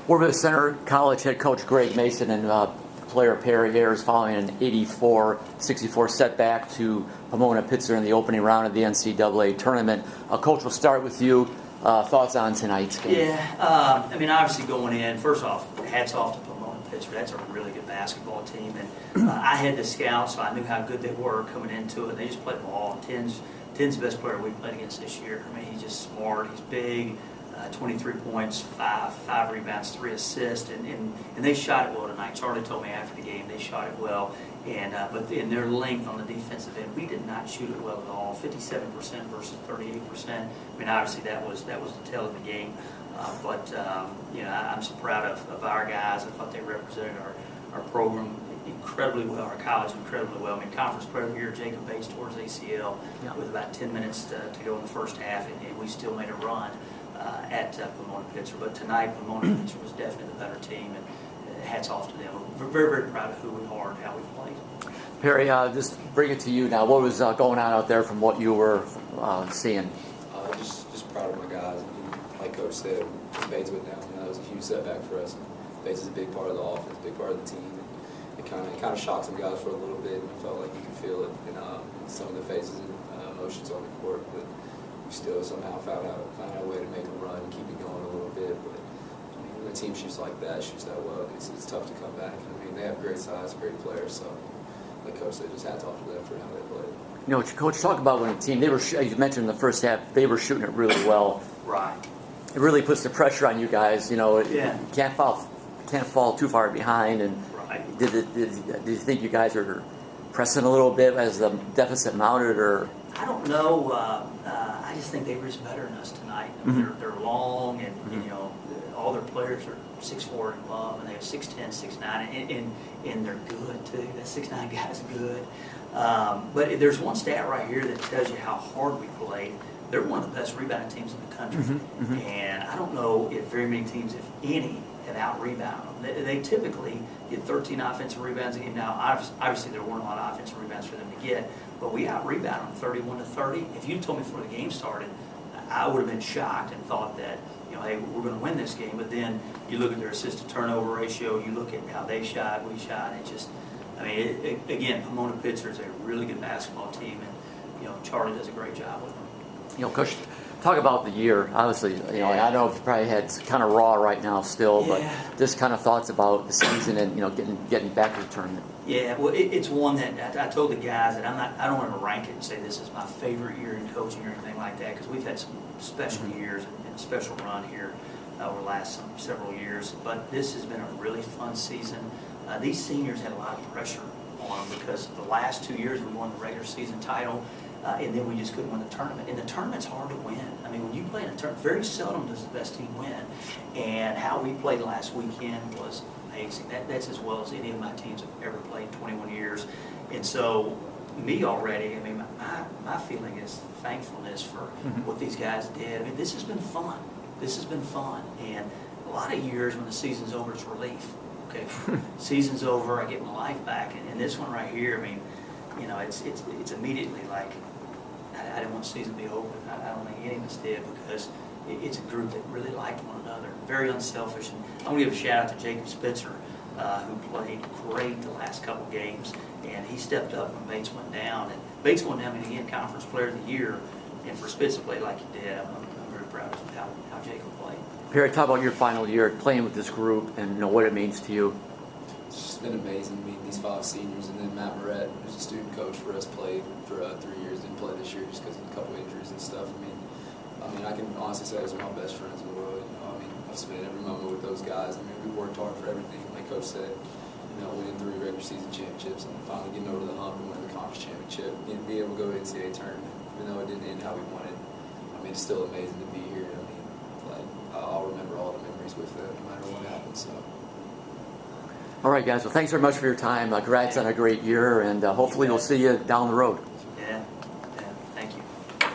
We're with Center College head coach Greg Mason and player Perry Ayers following an 84-64 setback to Pomona-Pitzer in the opening round of the NCAA tournament. Coach, we'll start with you. Thoughts on tonight's game? Yeah, I mean, obviously going in, first off, hats off to Pomona-Pitzer. That's a really good basketball team. And I had the scouts, so I knew how good they were coming into it. They just played ball. Ten's the best player we've played against this year. I mean, he's just smart. He's big. 23 points, 5 rebounds, 3 assists, and they shot it well tonight. Charlie told me after the game they shot it well, and but in their length on the defensive end, we did not shoot it well at all. 57% versus 38%. I mean, obviously that was the tail of the game, but you know, I'm so proud of our guys. I thought they represented our program incredibly well, our college incredibly well. I mean, conference player of the year, Jacob Bates towards ACL with about 10 minutes to go in the first half, and we still made a run at Pomona-Pitzer. But tonight, Pomona-Pitzer was definitely the better team, and hats off to them. We're very, very proud of who we are and how we played. Perry, just bring it to you now. What was going on out there from what you were seeing? Just proud of my guys. I mean, like Coach said, Bates went down. You know, that was a huge setback for us. Bates is a big part of the offense, a big part of the team. It kind of shocked some guys for a little bit, and I felt like you could feel it in some of the faces and emotions on the court. But we still somehow found out a way to make a run and keep it going a little bit. But I mean, when a team shoots like that, shoots that well, it's tough to come back. I mean, they have great size, great players. So, like Coach said, just hats off to them for how they played. You know, Coach, talk about when a team, you mentioned in the first half, they were shooting it really well. Right. It really puts the pressure on you guys. You know, yeah. You can't fall too far behind. And right. Did you think you guys are pressing a little bit as the deficit mounted, or? I don't know. I just think they were just better than us tonight. I mean, they're long, and you know, all their players are 6'4" and above, and they have 6'10", 6'9", and they're good too. That 6'9" guy's good. But there's one stat right here that tells you how hard we played. They're one of the best rebounding teams in the country, and I don't know if very many teams, if any, have out-rebounded them. They typically get 13 offensive rebounds a game. Now, obviously, there weren't a lot of offensive rebounds for them to get, but we out-rebounded them 31-30. If you told me before the game started, I would have been shocked and thought that, you know, hey, we're going to win this game. But then you look at their assist-to-turnover ratio, you look at how they shot, we shot, and it just, I mean, again, Pomona-Pitzer is a really good basketball team, and, you know, Charlie does a great job with them. You know, Coach, talk about the year. Obviously, you know, I know you probably had kind of raw right now still, but just kind of thoughts about the season and, you know, getting back to the tournament. Yeah, well, it's one that I told the guys that I don't want to rank it and say this is my favorite year in coaching or anything like that, because we've had some special years and a special run here over the last several years. But this has been a really fun season. These seniors had a lot of pressure on them because the last 2 years we won the regular season title. And then we just couldn't win the tournament. And the tournament's hard to win. I mean, when you play in a tournament, very seldom does the best team win. And how we played last weekend was amazing. That's as well as any of my teams have ever played in 21 years. And so, me already, I mean, my feeling is thankfulness for what these guys did. I mean, this has been fun. This has been fun. And a lot of years when the season's over, it's relief. Okay, season's over, I get my life back. And this one right here, I mean, you know, it's immediately like, I didn't want the season to be over. I don't think any of us did, because it's a group that really liked one another, very unselfish. And I want to give a shout out to Jacob Spitzer, who played great the last couple games, and he stepped up when Bates went down. And Bates going down, and again, Conference Player of the Year, and for Spitzer to play like he did, I'm very proud of how Jacob played. Perry, talk about your final year playing with this group and, you know, what it means to you. It's just been amazing meeting these 5 seniors, and then Matt Moret, who's a student coach for us, played for 3 years, didn't play this year just because of a couple injuries and stuff. I mean, I can honestly say those are my best friends in the world. You know, I mean, I've spent every moment with those guys. I mean, we worked hard for everything. Like Coach said, you know, winning 3 regular season championships and finally getting over the hump and winning the conference championship, and be able to go to the NCAA tournament, even though it didn't end how we wanted. I mean, it's still amazing to be here. I mean, like, I'll remember all the memories with them, no matter what happens. So. All right, guys. Well, thanks very much for your time. Congrats on a great year, and hopefully we'll see you down the road.